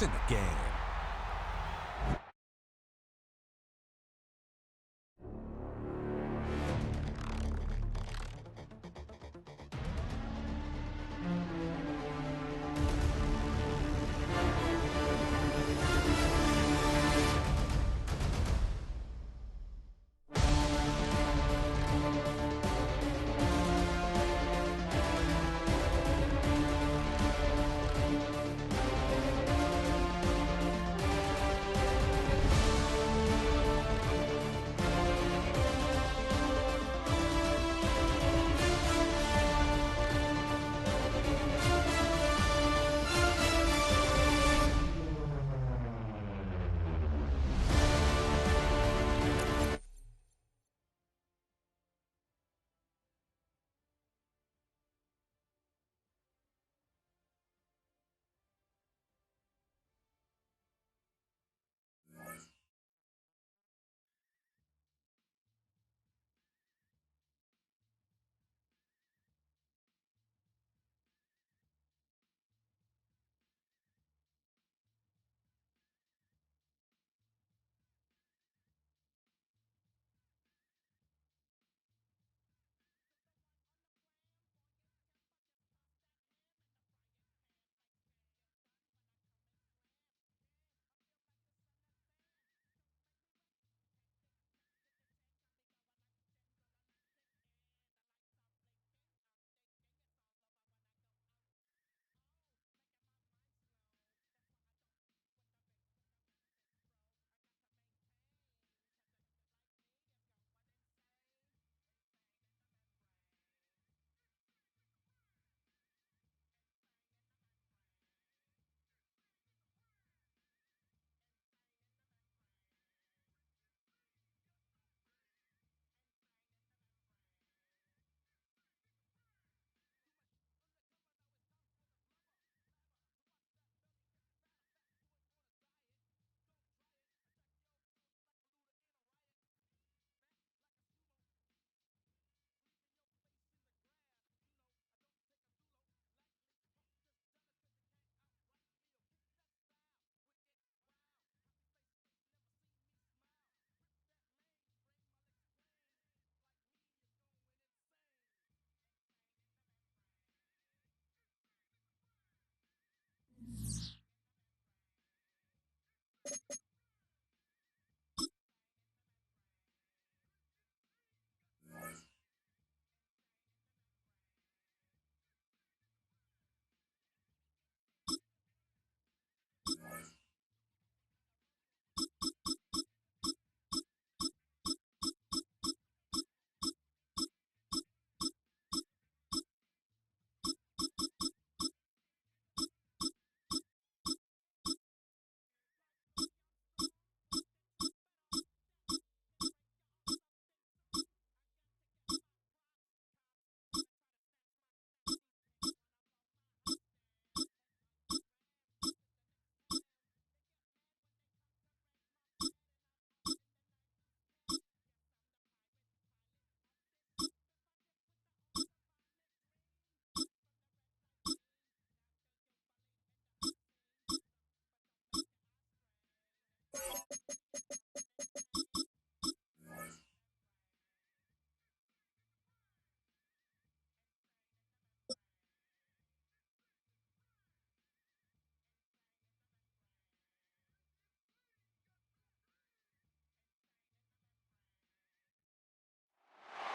points in the game.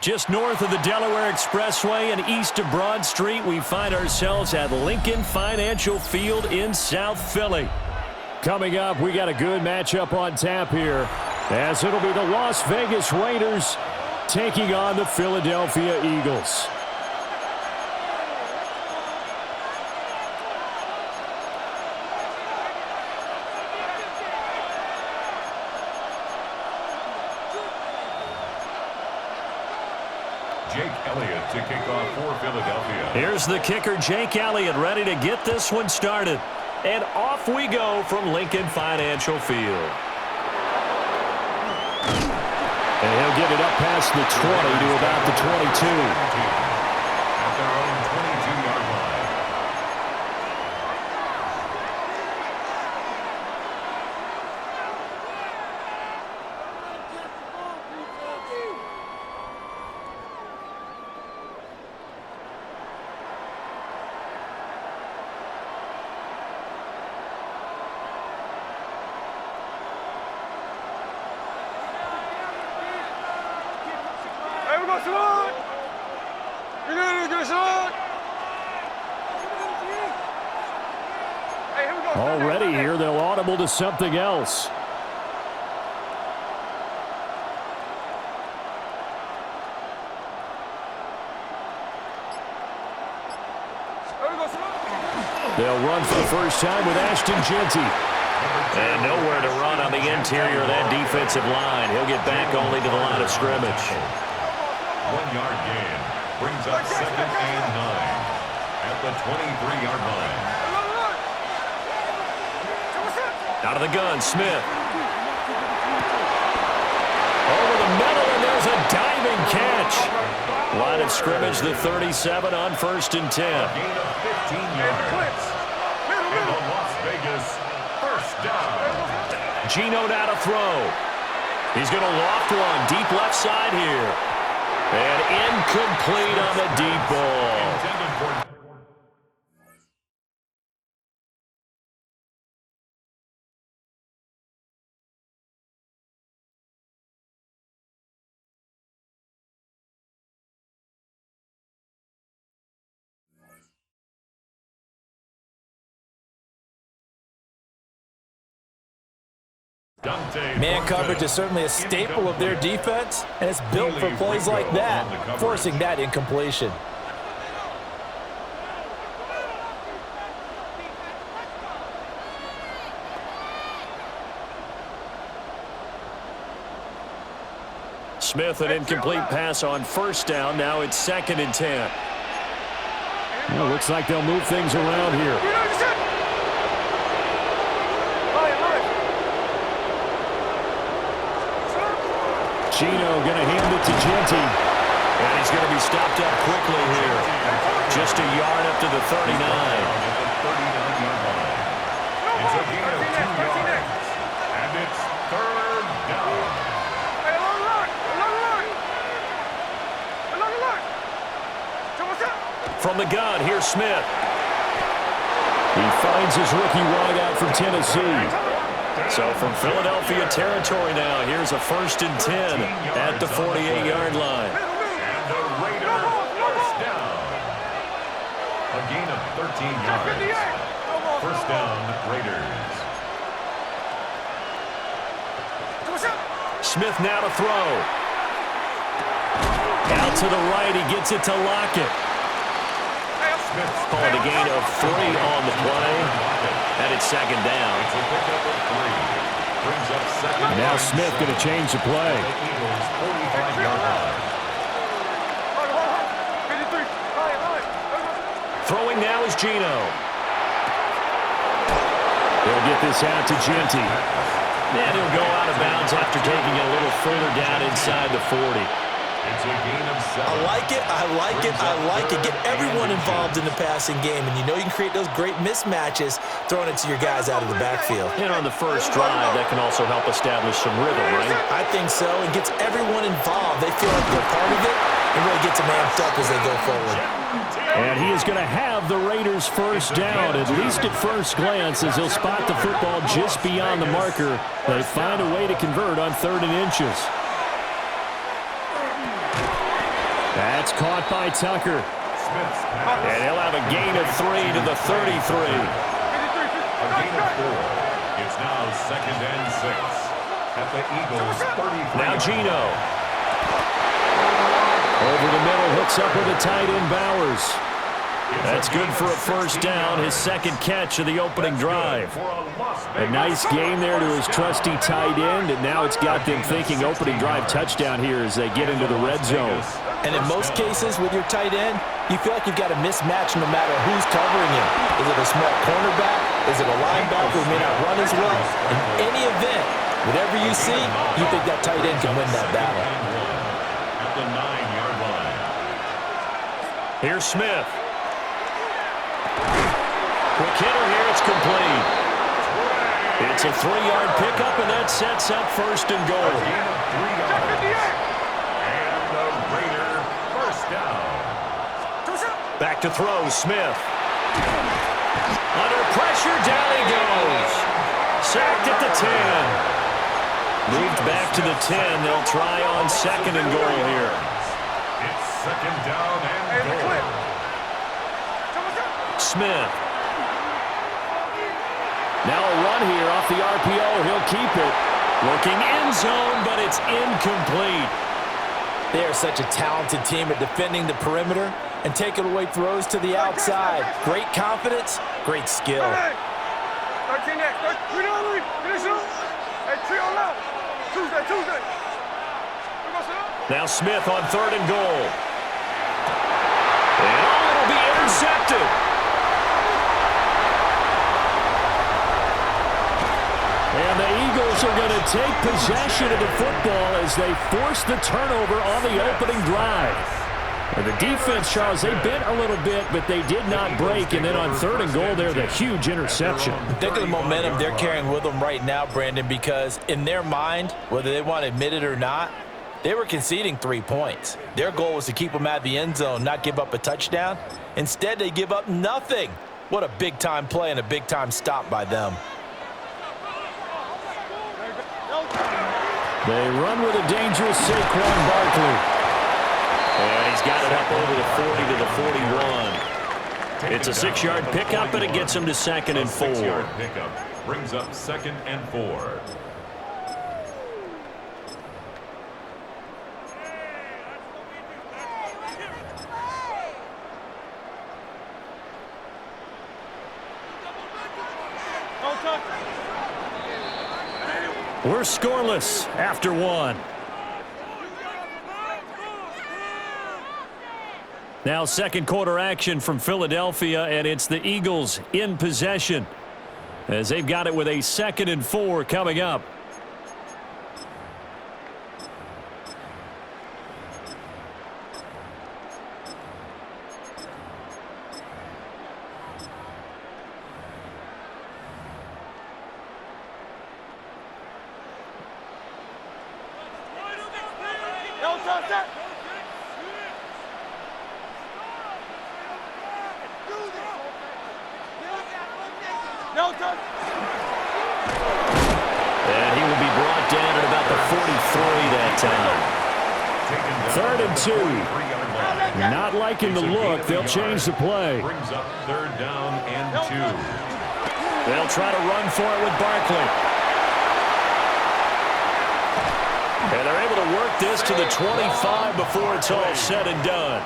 Just north of the Delaware Expressway and east of Broad Street, we find ourselves at Lincoln Financial Field in South Philly. Coming up, we got a good matchup on tap here, as it'll be the Las Vegas Raiders taking on the Philadelphia Eagles. Jake Elliott to kick off for Philadelphia. Here's the kicker, Jake Elliott, ready to get this one started. And off we go from Lincoln Financial Field. And he'll get it up past the 20 to about the 22. At their own 22-yard line. Already here, they'll audible to something else. They'll run for the first time with Ashton Jeanty. And nowhere to run on the interior of that defensive line. He'll get back only to the line of scrimmage. 1 yard gain brings up 2nd and 9 at the 23-yard line. Out of the gun, Smith. Over the middle, and there's a diving catch. Line of scrimmage, the 37 on 1st and 10. Gain of 15 yards. In the Las Vegas first down. Geno now to throw. He's going to loft one deep left side here. And incomplete on the deep ball. Intended for Man coverage is certainly a staple of their defense, and it's built for plays like that, forcing that incompletion. Smith, an incomplete pass on 1st down. Now it's 2nd and 10. Well, looks like they'll move things around here. Geno going to hand it to Jeanty. And he's going to be stopped up quickly here. Just a yard up to the 39. It's a gain of 2 yards. And it's 3rd down. From the gun, here's Smith. He finds his rookie wideout from Tennessee. So from Philadelphia territory now, here's a 1st and 10 at the 48-yard line. And the Raiders first down. A gain of 13 yards. First down, Raiders. Smith now to throw. Out to the right, he gets it to Lockett. Calling a gain of 3 on the play. And it's 2nd down. It's a pickup of 3. Brings up 2nd. Now Smith going to change the play. The Eagles' 45-yard line. Throwing now is Geno. They'll get this out to Jeanty. And he'll go out of bounds after taking it a little further down inside the 40. It's a gain of 7. I like it, I like it, I like it. Get everyone involved in the passing game, and you know you can create those great mismatches throwing it to your guys out of the backfield. And on the first drive, that can also help establish some rhythm, right? I think so. It gets everyone involved. They feel like they're part of it and really gets them amped up as they go forward. And he is going to have the Raiders first down, at least at first glance, as he'll spot the football just beyond the marker. They find a way to convert on 3rd and inches. That's caught by Tucker. And he'll have a gain of 3 to the 33. A gain of 4. It's now 2nd and 6 at the Eagles' 33. Now Geno. Over the middle, hooks up with a tight end, Bowers. That's good for a first down, his 2nd catch of the opening drive. A nice game there to his trusty tight end, and now it's got them thinking opening drive touchdown here as they get into the red zone. And in most cases with your tight end, you feel like you've got a mismatch no matter who's covering him. Is it a small cornerback? Is it a linebacker who may not run as well? In any event, whatever you see, you think that tight end can win that battle. At the 9-yard line. Here's Smith. Quick hitter here, it's complete. It's a 3-yard pickup, and that sets up 1st and goal. A gain of 3 yards. And the Raider first down. Back to throw, Smith. Under pressure, down he goes. Sacked at the 10. Moved back to the 10. They'll try on 2nd and goal here. It's 2nd down and goal. Smith. Now a run here off the RPO. He'll keep it. Looking end zone, but it's incomplete. They are such a talented team at defending the perimeter and taking away throws to the outside. Great confidence, great skill. Now Smith on 3rd and goal. And it'll be intercepted. And the Eagles are going to take possession of the football as they force the turnover on the opening drive. And the defense, Charles, they bent a little bit, but they did not break. And then on 3rd and goal, there's a huge interception. Think of the momentum they're carrying with them right now, Brandon, because in their mind, whether they want to admit it or not, they were conceding 3 points. Their goal was to keep them at the end zone, not give up a touchdown. Instead, they give up nothing. What a big-time play and a big-time stop by them. They run with a dangerous Saquon Barkley. And he's got it up over the 40 to the 41. It's a 6-yard pickup, and it gets him to 2nd and 4. 6-yard pickup brings up 2nd and 4. We're scoreless after 1. Now 2nd quarter action from Philadelphia, and it's the Eagles in possession as they've got it with a 2nd and 4 coming up. And he will be brought down at about the 43 that time. 3rd and 2. Not liking the look. They'll change the play. Brings up 3rd down and 2. They'll try to run for it with Barkley. And they're able to work this to the 25 before it's all said and done.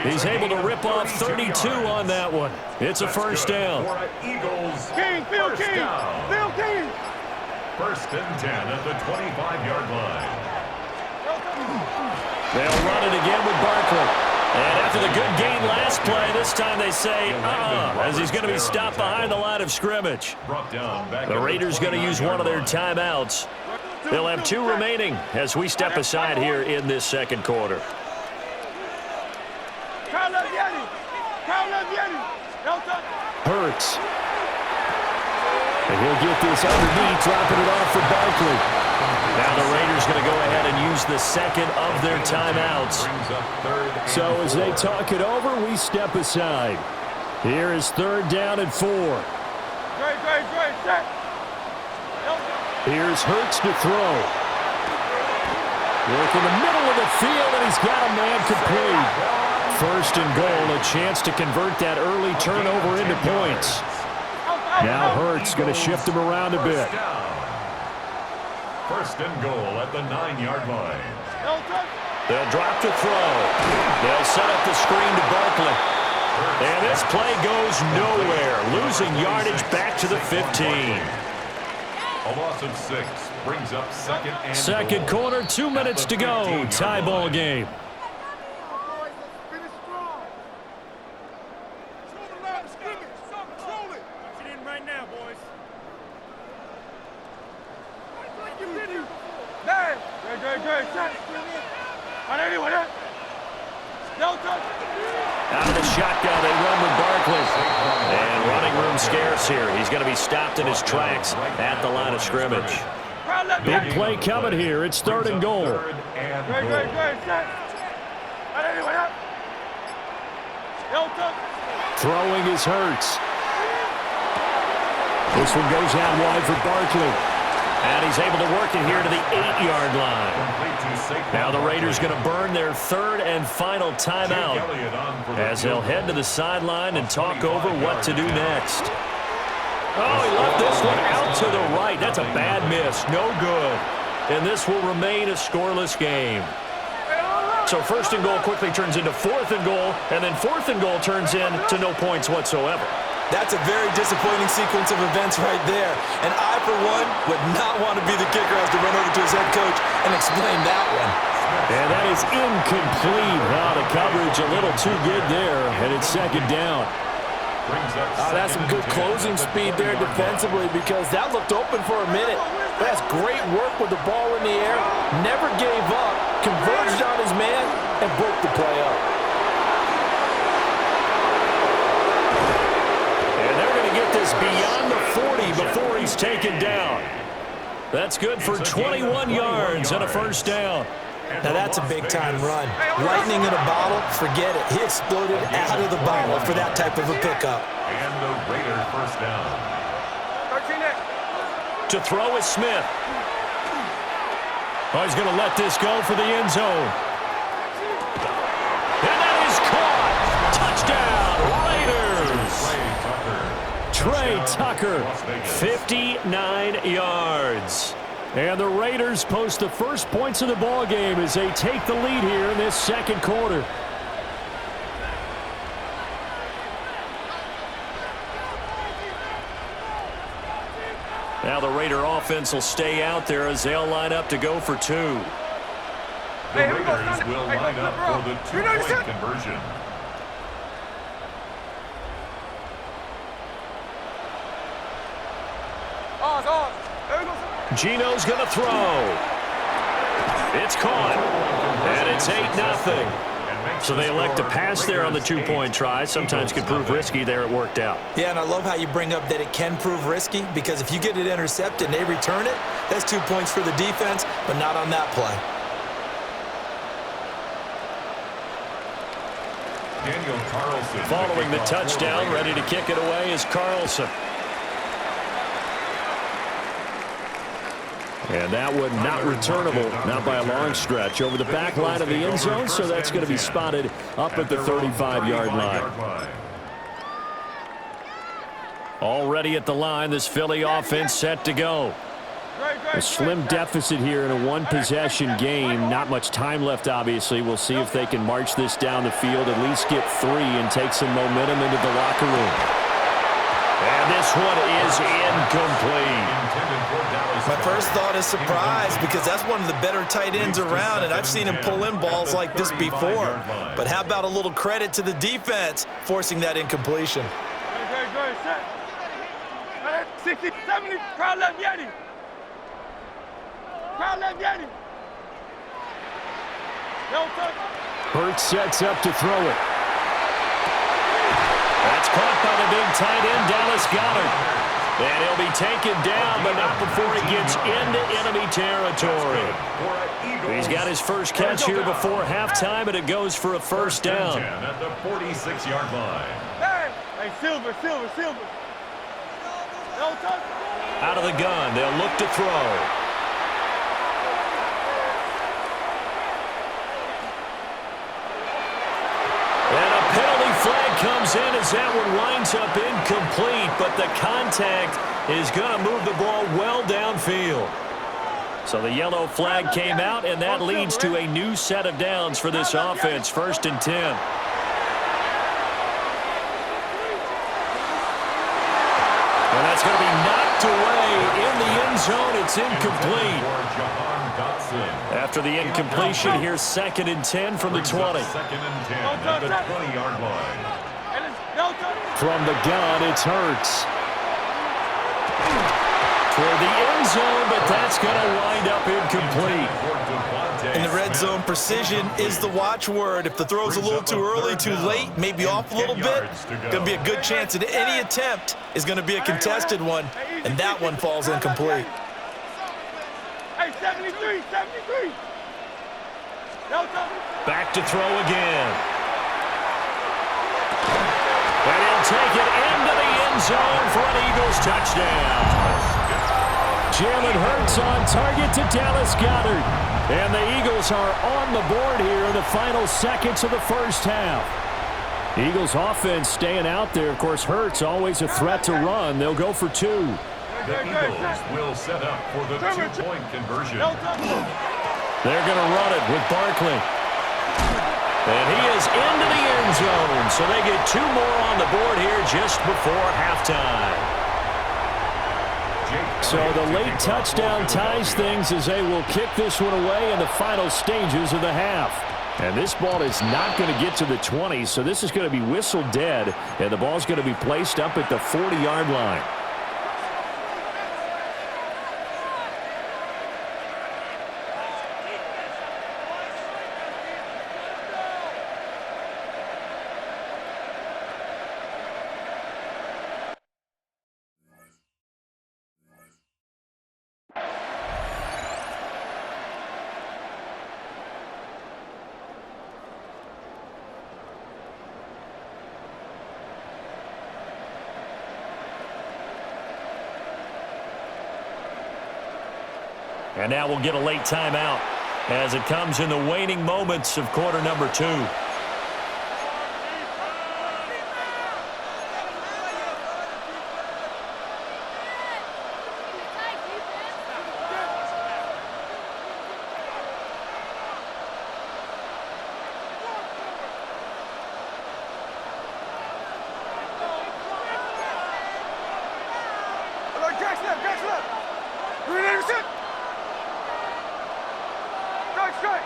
He's able to rip off 32 on that one. It's a 1st down. Eagles, Phil King. 1st and 10 at the 25-yard line. They'll run it again with Barkley. And after the good gain last play, this time they say, as he's going to be stopped behind the line of scrimmage. The Raiders going to use one of their timeouts. They'll have 2 remaining as we step aside here in this 2nd quarter. Hurts. And he'll get this underneath, dropping it off for Barkley. Now the Raiders going to go ahead and use the 2nd of their timeouts. So as they talk it over, we step aside. Here is 3rd down and 4. Here's Hurts to throw. Work in the middle of the field, and he's got a man complete. 1st and goal, a chance to convert that early turnover into points. Now Hurts going to shift him around a bit. 1st and goal at the 9-yard line. They'll drop to throw. They'll set up the screen to Barkley. And this play goes nowhere, losing yardage back to the 15. A loss of 6 brings up 2nd and 2nd quarter, 2 minutes to go. Tie ball game. Out of the shotgun, they run with Barkley. And running room scarce here. He's going to be stopped in his tracks at the line of scrimmage. Big play coming here. It's 3rd and goal. Throwing is Hurts. This one goes out wide for Barkley. And he's able to work it here to the 8-yard line. Now the Raiders going to burn their 3rd and final timeout. as they'll head to the sideline and talk over what to do next. Oh, he left this one out to the right. That's a bad miss. No good. And this will remain a scoreless game. So first and goal quickly turns into fourth and goal, and then fourth and goal turns into no points whatsoever. That's a very disappointing sequence of events right there. And I, for one, would not want to be the kicker as to run over to his head coach and explain that one. And that is incomplete. The coverage a little too good there, and it's second down. That's some good closing speed there defensively because that looked open for a minute. That's great work with the ball in the air. Never gave up, converged on his man, and broke the play up. And they're going to get this beyond the 40 before he's taken down. That's good for 21 yards and a first down. Now that's a big-time run. Lightning in a bottle, forget it. He exploded out of the bottle for that type of a pickup. And the Raider first down. To throw is Smith. Oh, he's going to let this go for the end zone. And that is caught. Touchdown, Raiders. Trey Tucker, 59 yards. And the Raiders post the first points of the ball game as they take the lead here in this second quarter. Now the Raider offense will stay out there as they'll line up to go for two. The Raiders will line up for the two-point conversion. Gino's going to throw. It's caught. And it's 8-0. So they elect to pass there on the two-point try. Sometimes could prove risky there. It worked out. Yeah, and I love how you bring up that it can prove risky because if you get it intercepted and they return it, that's 2 points for the defense, but not on that play. Daniel Carlson. Following the touchdown, ready to kick it away is Carlson. And that one not returnable, not by a long stretch, over the back line of the end zone, so that's going to be spotted up at the 35-yard line. Already at the line, this Philly offense set to go. A slim deficit here in a one-possession game. Not much time left, obviously. We'll see if they can march this down the field, at least get 3 and take some momentum into the locker room. And this one is incomplete. My first thought is surprise because that's one of the better tight ends around, and I've seen him pull in balls like this before. But how about a little credit to the defense forcing that incompletion? Good, set. 60, 70, crowd left Yeti. Crowd left Yeti. Hurts sets up to throw it. That's caught by the big tight end, Dallas Goedert. And he'll be taken down, but not before he gets into enemy territory. He's got his first catch here before halftime, and it goes for a first down. At the 46-yard line. Hey, Silver. Out of the gun, they'll look to throw. Flag comes in as that one winds up incomplete, but the contact is going to move the ball well downfield. So the yellow flag came out, and that leads to a new set of downs for this offense, 1st and 10. And that's going to be knocked away in the end zone. It's incomplete. After the incompletion, here's 2nd and 10 from the 20. 2nd and 10 at the 20-yard line. From the gun, it's Hurts. Toward the end zone, but that's going to wind up incomplete. In the red zone, precision is the watchword. If the throw's a little too early, too late, maybe off a little bit, going to be a good chance that any attempt is going to be a contested one, and that one falls incomplete. Hey, 73. Back to throw again. And he'll take it into the end zone for an Eagles touchdown. Jalen Hurts on target to Dallas Goedert. And the Eagles are on the board here in the final seconds of the first half. Eagles offense staying out there. Of course, Hurts always a threat to run. They'll go for 2. The Eagles will set up for the two-point conversion. They're going to run it with Barkley. And he is into the end zone. So they get 2 more on the board here just before halftime. So the late touchdown ties things as they will kick this one away in the final stages of the half. And this ball is not going to get to the 20, so this is going to be whistled dead, and the ball's going to be placed up at the 40-yard line. And now we'll get a late timeout as it comes in the waning moments of quarter number 2. Jackson left. Green intercept. Strike.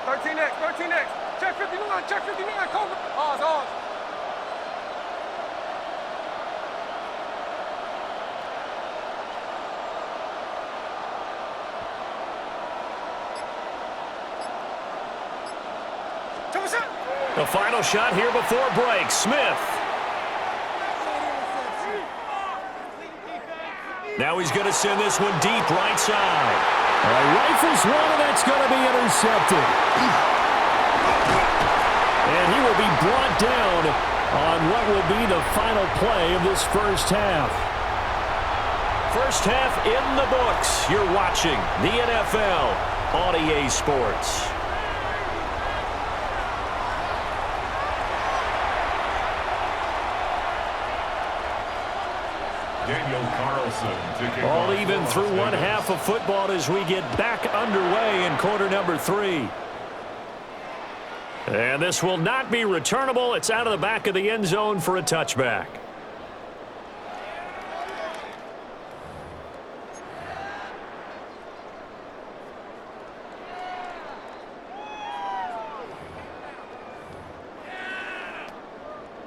13 next. Check 59, cover. Ours. The final shot here before break. Smith. Now he's going to send this one deep right side. Rifles one, and that's going to be intercepted. And he will be brought down on what will be the final play of this first half. First half in the books. You're watching the NFL on EA Sports. All even through one half of football as we get back underway in quarter number 3. And this will not be returnable. It's out of the back of the end zone for a touchback.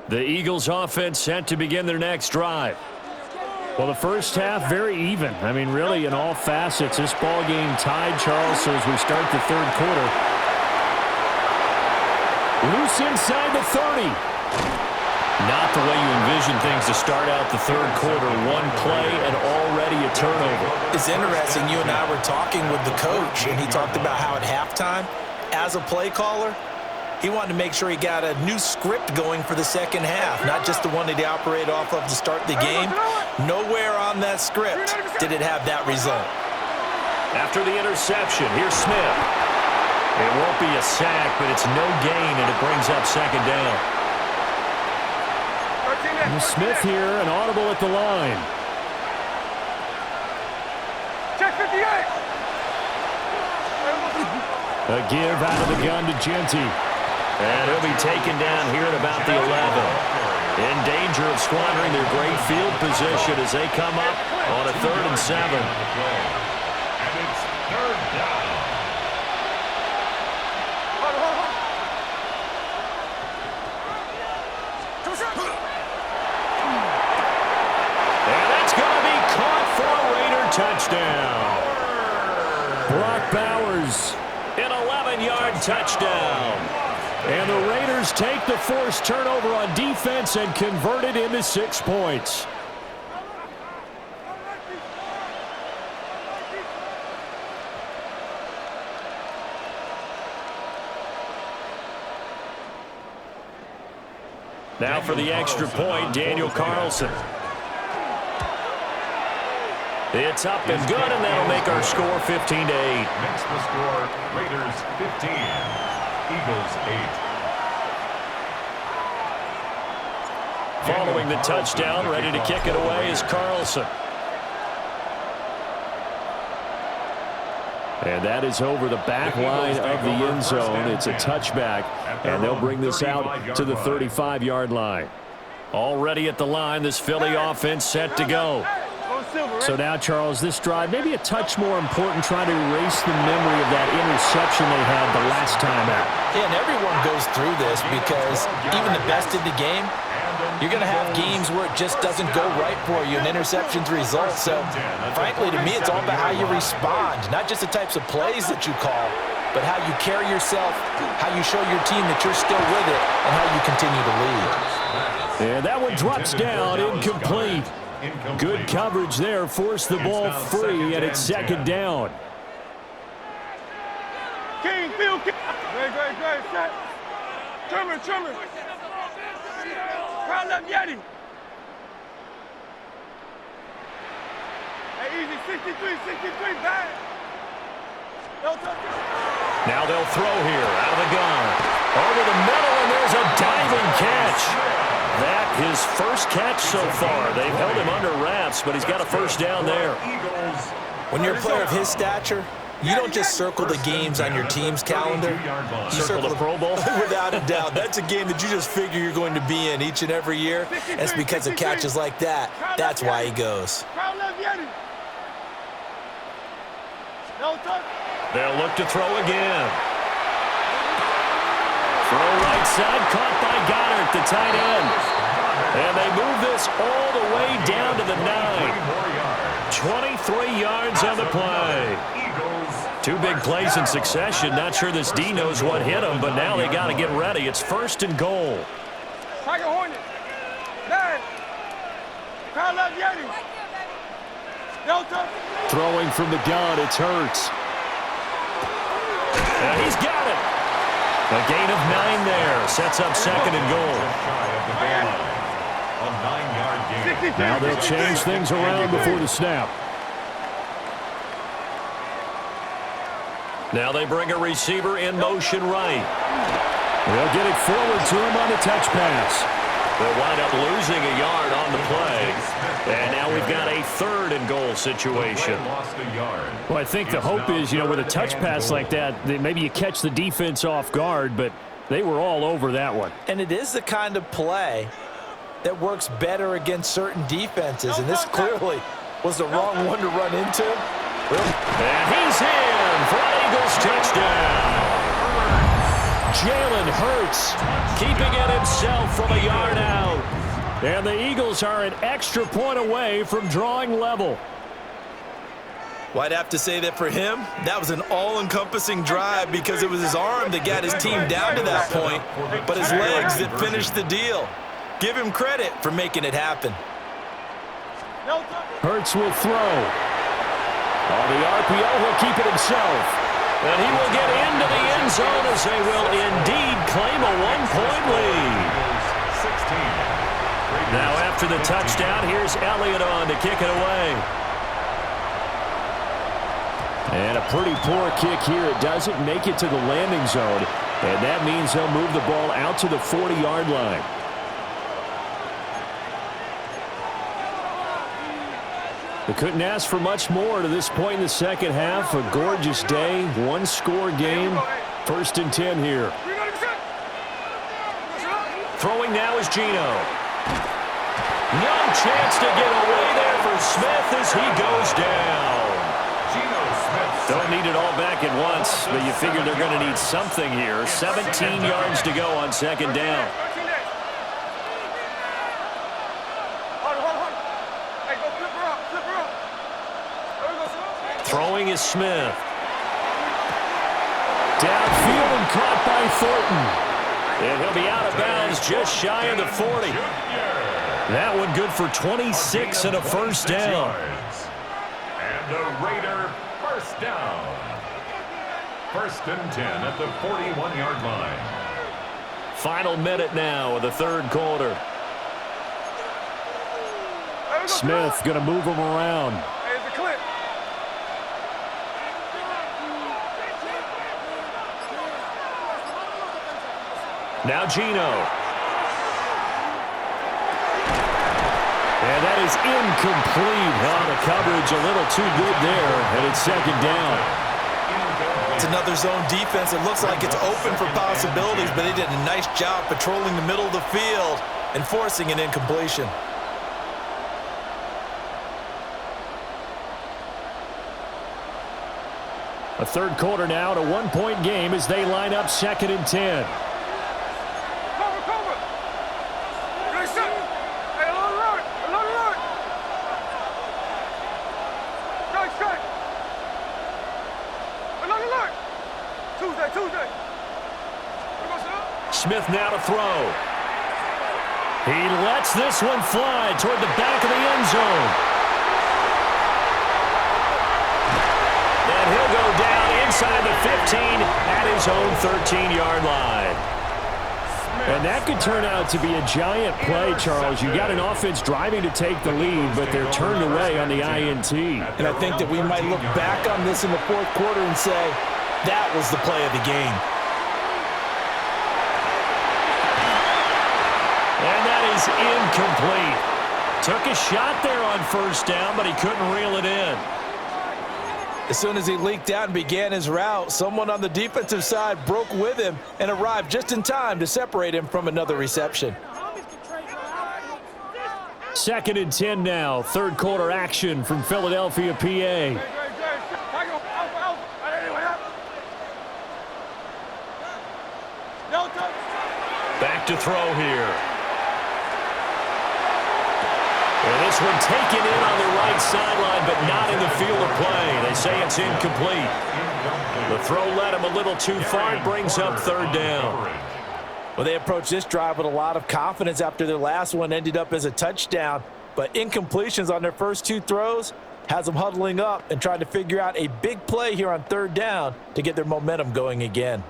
The Eagles offense set to begin their next drive. Well, the first half, very even. I mean, really, in all facets, this ball game tied, Charles, so as we start the third quarter. Loose inside the 30. Not the way you envision things to start out the third quarter. One play and already a turnover. It's interesting. You and I were talking with the coach, and he talked about how at halftime, as a play caller, he wanted to make sure he got a new script going for the second half, not just the one that he operated off of to start the game. Nowhere on that script did it have that result. After the interception, here's Smith. It won't be a sack, but it's no gain, and it brings up second down. And Smith here, an audible at the line. Check 58. A give out of the gun to Genty. And he'll be taken down here at about the 11. In danger of squandering their great field position as they come up on a 3rd and 7. And it's 3rd down. And that's going to be caught for a Raider touchdown. Brock Bowers, an 11-yard touchdown. And the Raiders take the forced turnover on defense and convert it into 6 points. Now for the extra point, Daniel Carlson. It's up and good, and that'll make our score 15-8. Makes the score Raiders 15. Eagles 8. Following the touchdown, ready to kick it away is Carlson. And that is over the back line of the end zone. It's a touchback, and they'll bring this out to the 35-yard line. Already at the line, this Philly offense set to go. So now, Charles, this drive, maybe a touch more important, trying to erase the memory of that interception they had the last time out. Yeah, and everyone goes through this because even the best in the game, you're going to have games where it just doesn't go right for you and interceptions result. So, frankly, to me, it's all about how you respond, not just the types of plays that you call, but how you carry yourself, how you show your team that you're still with it, and how you continue to lead. And that one drops down, incomplete. Good coverage there, forced the ball free, and it's second down. King, field kick. Great, set. Trimmer. Crowd left Yeti. Hey, easy, 63, bang. Now they'll throw here, out of the gun. Over the middle, and there's a diving catch. That, his first catch so far. They've held him under wraps, but he's got a first down there. When you're a player of his stature, you don't just circle the games on your team's calendar. You Circle the Pro Bowl? Without a doubt. That's a game that you just figure you're going to be in each and every year. And it's because of catches like that. That's why he goes. They'll look to throw again. Throw right side, caught by Goddard, the tight end. And they move this all the way down to the 9. 23 yards on the play. Two big plays in succession. Not sure this D knows what hit him, but now they got to get ready. It's first and goal. Tiger Hornet. Man. Crowd left Yeti. Delta. Throwing from the gun, it's Hurts. And he's got it. A gain of 9 there. Sets up second and goal. A 9-yard gain. Now they'll change things around before the snap. Now they bring a receiver in motion right. They'll get it forward to him on the touch pass. They'll wind up losing a yard on the play. And now we've got a third and goal situation. Well, I think the hope is, with a touch pass like that maybe you catch the defense off guard, but they were all over that one. And it is the kind of play that works better against certain defenses. And this clearly was the wrong one to run into. And he's in for an Eagles touchdown. Jalen Hurts keeping it himself from a yard out. And the Eagles are an extra point away from drawing level. Well, I'd have to say that for him, that was an all-encompassing drive because it was his arm that got his team down to that point, but his legs that finished the deal. Give him credit for making it happen. Hurts will throw. On the RPO, he'll keep it himself. And he will get into the end zone as they will indeed claim a one-point lead. Now after the touchdown, here's Elliott on to kick it away. And a pretty poor kick here. It doesn't make it to the landing zone. And that means they'll move the ball out to the 40-yard line. They couldn't ask for much more to this point in the second half. A gorgeous day, one-score game. First and 10 here. Throwing now is Geno. No chance to get away there for Smith as he goes down. Don't need it all back at once, but you figure they're going to need something here. 17 yards to go on second down. Throwing is Smith. Downfield and caught by Thornton. And he'll be out of bounds just shy of the 40. That one good for 26 and a first down. And a Raider first down. First and 10 at the 41-yard line. Final minute now of the third quarter. Smith going to move him around. Now Geno. And that is incomplete. Oh, the coverage a little too good there, and it's second down. It's another zone defense. It looks like it's open for possibilities, but they did a nice job patrolling the middle of the field and forcing an incompletion. A third quarter now, to 1-point game as they line up 2nd and 10. Cover. Hey, alert. Strike. Alert. Tuesday. Smith now to throw. He lets this one fly toward the back of the end zone. And he'll go down inside the 15 at his own 13-yard line. And that could turn out to be a giant play, Charles. You got an offense driving to take the lead, but they're turned away on the INT. And I think that we might look back on this in the fourth quarter and say, that was the play of the game. And that is incomplete. Took a shot there on first down, but he couldn't reel it in. As soon as he leaked out and began his route, someone on the defensive side broke with him and arrived just in time to separate him from another reception. 2nd and 10 now. Third quarter action from Philadelphia, PA. Back to throw here. And this one taken in on the right sideline, but not in the field of play. They say it's incomplete. The throw led him a little too far. It brings up 3rd down. Well, they approached this drive with a lot of confidence after their last one ended up as a touchdown. But incompletions on their first 2 throws has them huddling up and trying to figure out a big play here on 3rd down to get their momentum going again.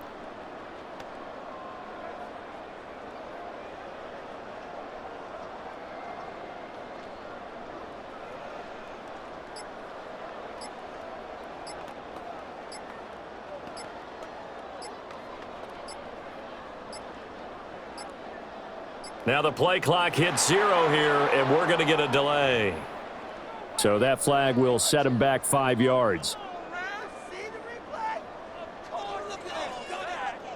Now the play clock hits 0 here, and we're going to get a delay. So that flag will set him back 5 yards.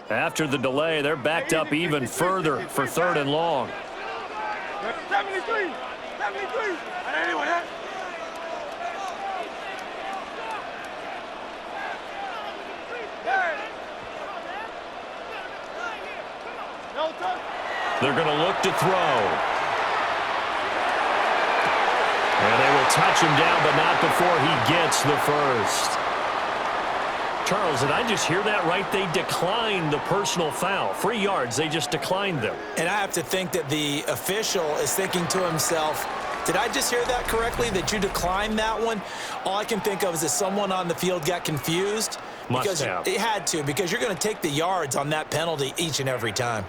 After the delay, they're backed up even further for 3rd and long. 73. They're going to look to throw. And they will touch him down, but not before he gets the first. Charles, did I just hear that right? They declined the personal foul. 3 yards, they just declined them. And I have to think that the official is thinking to himself, did I just hear that correctly, that you declined that one? All I can think of is that someone on the field got confused. Must have. It had to, because you're going to take the yards on that penalty each and every time.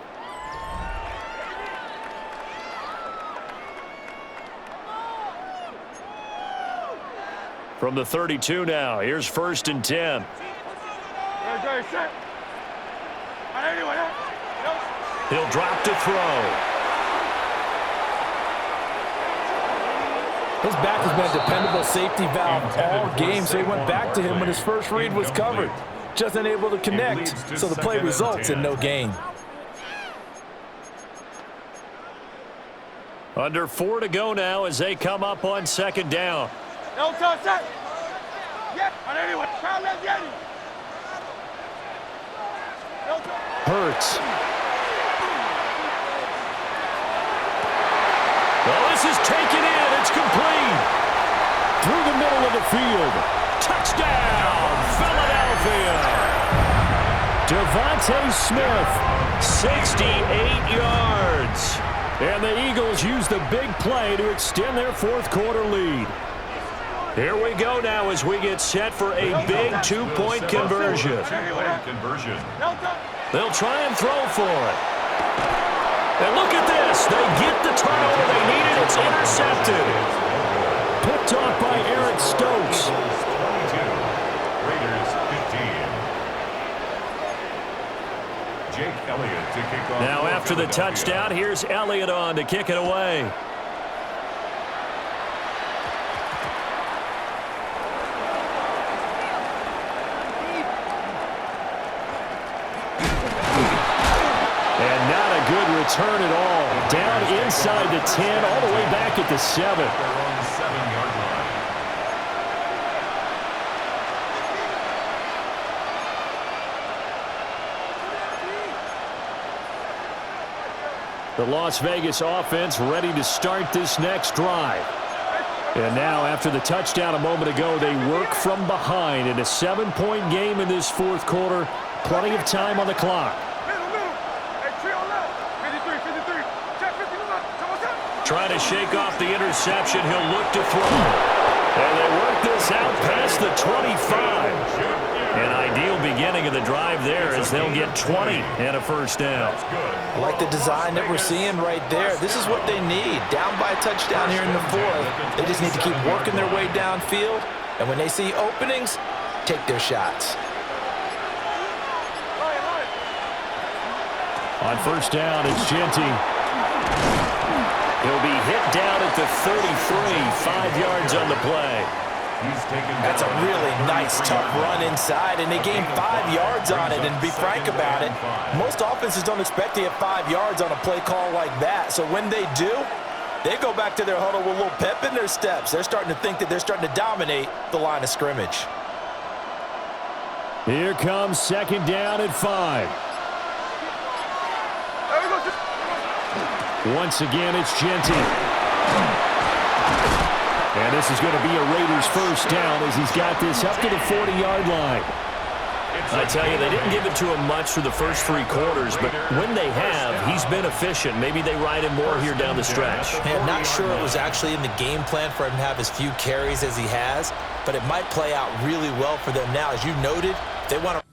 From the 32 now, here's 1st and 10. He'll drop to throw. His back has been a dependable safety valve all game, so he went back to him when his first read was covered. Just unable to connect, so the play results in no gain. Under 4 to go now as they come up on 2nd down. Hurts. Well, this is taken in. It's complete. Through the middle of the field. Touchdown, Philadelphia. Devontae Smith, 68 yards. And the Eagles use the big play to extend their 4th quarter lead. Here we go now as we get set for a big 2-point conversion. They'll try and throw for it. And look at this. They get the turnover they needed. It's intercepted. Picked off by Eric Stokes. Raiders 15. Jake Elliott to kick off. Now after the touchdown, here's Elliott on to kick it away. return at all. Down inside the 10, all the way back at the 7. Their own 7-yard line. The Las Vegas offense ready to start this next drive. And now, after the touchdown a moment ago, they work from behind in a 7-point game in this fourth quarter. Plenty of time on the clock. Trying to shake off the interception. He'll look to throw. And they work this out past the 25. An ideal beginning of the drive there as they'll get 20 and a first down. I like the design that we're seeing right there. This is what they need. Down by a touchdown here in the fourth. They just need to keep working their way downfield. And when they see openings, take their shots. On first down, it's Genty. He'll be hit down at the 33, 5 yards on the play. That's a really nice, tough run inside, and they gained 5 yards on it. And to be frank about it, most offenses don't expect to get 5 yards on a play call like that. So when they do, they go back to their huddle with a little pep in their steps. They're starting to think that they're starting to dominate the line of scrimmage. Here comes second down at 5. Once again, it's Genty. And this is going to be a Raiders first down as he's got this up to the 40-yard line. I tell you, they didn't give it to him much for the first 3 quarters, but when they have, he's been efficient. Maybe they ride him more here down the stretch. Man, not sure it was actually in the game plan for him to have as few carries as he has, but it might play out really well for them now. As you noted, they want to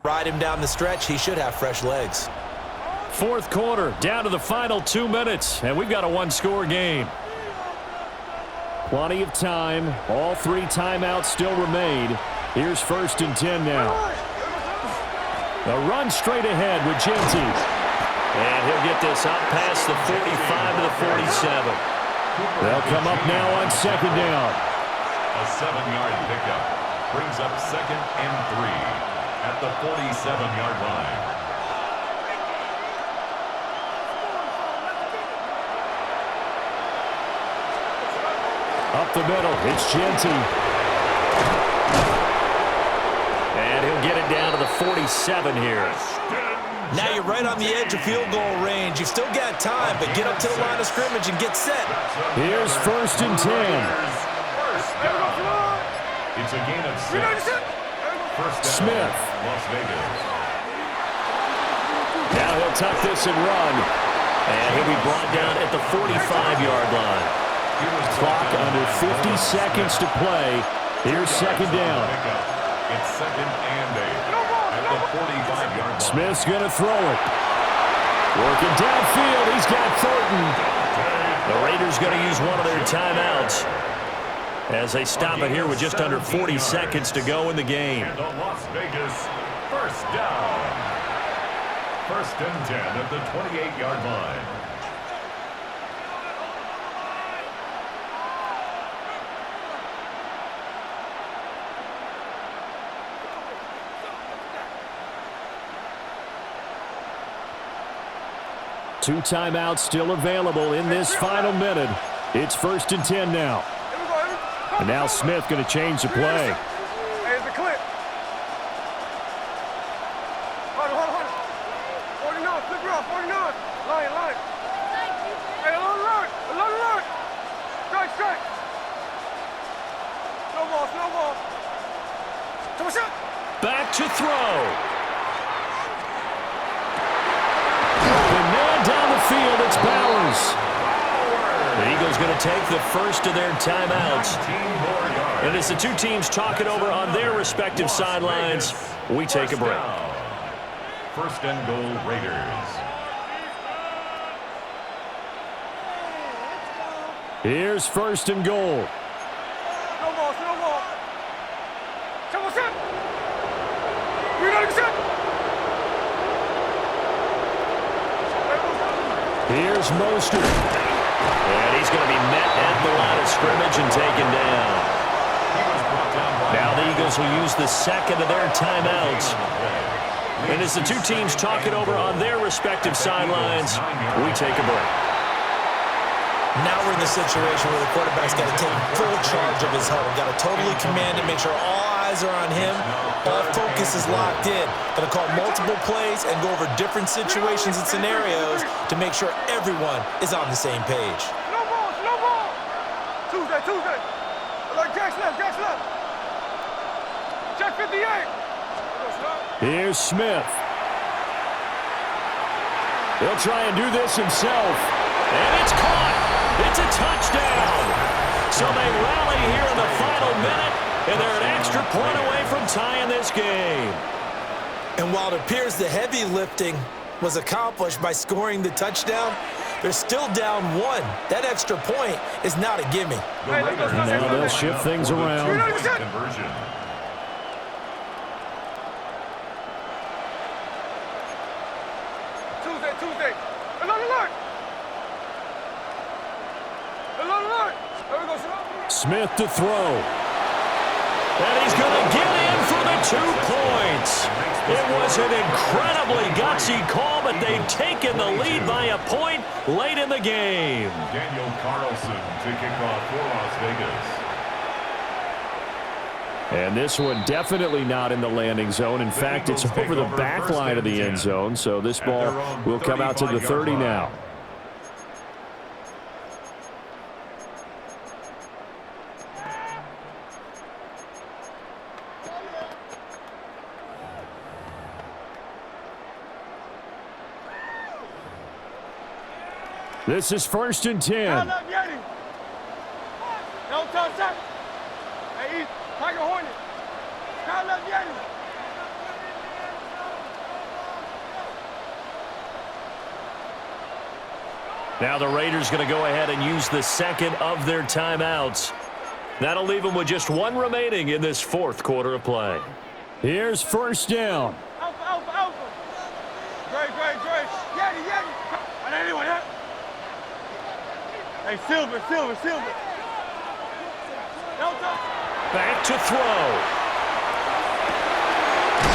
ride him down the stretch. He should have fresh legs. Fourth quarter, down to the final 2 minutes, and we've got a one-score game. Plenty of time. All 3 timeouts still remain. Here's first and 10 now. A run straight ahead with Genty. And he'll get this up past the 45 to the 47. They'll come up now on second down. A 7-yard pickup brings up second and 3 at the 47-yard line. Up the middle, it's Genty. And he'll get it down to the 47 here. Now you're right on the edge of field goal range. You've still got time, but get up to the line of scrimmage and get set. Here's first and 10. First down. It's a gain of 6. First down, Smith. Las Vegas. Now he'll tuck this and run. And he'll be brought down at the 45-yard line. Clock under 50 seconds to play. Here's second down. It's second and 8 at the 45-yard line. Smith's going to throw it. Working downfield. He's got Thornton. The Raiders going to use one of their timeouts as they stop it here with just under 40 seconds to go in the game. And the Las Vegas first down. First and 10 at the 28-yard line. Two timeouts still available in this final minute. It's first and 10 now. And now Smith going to change the play. Hey, it's a clip. Hold on. 49, flip around, 49. Line. Hey, alert. Strike. Snowball. Come on, shot. Back to throw. And man down the field, it's Bowers. The Eagles going to take the first of their timeouts. And as the two teams talk it over on their respective sidelines, we take a break. First and goal, Raiders. Here's first and goal. No more, no more. Come on, set. We gotta set. Here's Mostert. And he's going to be met at the line of scrimmage and taken down. Now the Eagles will use the second of their timeouts. And as the two teams talk it over on their respective sidelines, we take a break. Now we're in the situation where the quarterback's got to take full charge of his huddle. Got to totally command it, make sure all eyes are on him. All focus is locked in. Going to call multiple plays and go over different situations and scenarios to make sure everyone is on the same page. No more, no more. Tuesday. Like Jack's left. Jack 58. Here's Smith. He'll try and do this himself. And it's caught. It's a touchdown. So they rally here in the final minute, and they're an extra point away from tying this game. And while it appears the heavy lifting was accomplished by scoring the touchdown, they're still down one. That extra point is not a gimme. Now they'll shift things around. Conversion. Tuesday. Alert. There we go, sir. Smith to throw. And he's going to get in for the 2 points. It was an incredibly gutsy call, but they've taken the lead by a point late in the game. Daniel Carlson to kick off for Las Vegas. And this one definitely not in the landing zone. In fact, it's over the back line of the end zone. So this ball will come out to the 30 now. This is first and 10. No touch. Hey, East, Tiger Hornet. Kyle left Yanni. Now the Raiders going to go ahead and use the second of their timeouts. That'll leave them with just one remaining in this fourth quarter of play. Here's first down. Alpha. Great. Yanni. And anyone, huh? Hey, Silver. No touch. Back to throw.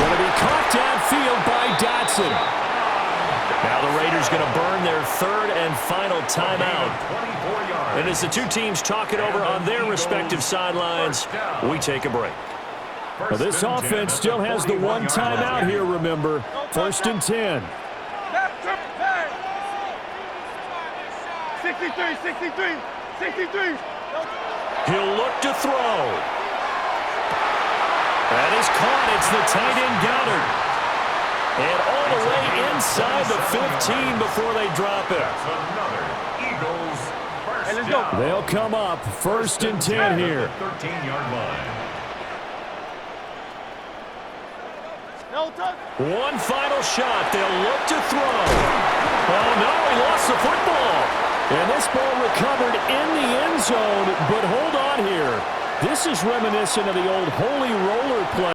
Going to be caught downfield by Dotson. Now the Raiders going to burn their third and final timeout. And as the two teams talk it over on their respective sidelines, we take a break. Well, this offense still has the one timeout here, remember. First and 10. 63. He'll look to throw. That is caught. It's the tight end Goddard. And all the way inside the 15 before they drop it. Another Eagles first down. They'll come up first and 10 here. 13-yard line. No touch. One final shot. They'll look to throw. Oh, no, he lost the football. And this ball recovered in the end zone, but hold on here. This is reminiscent of the old holy roller play.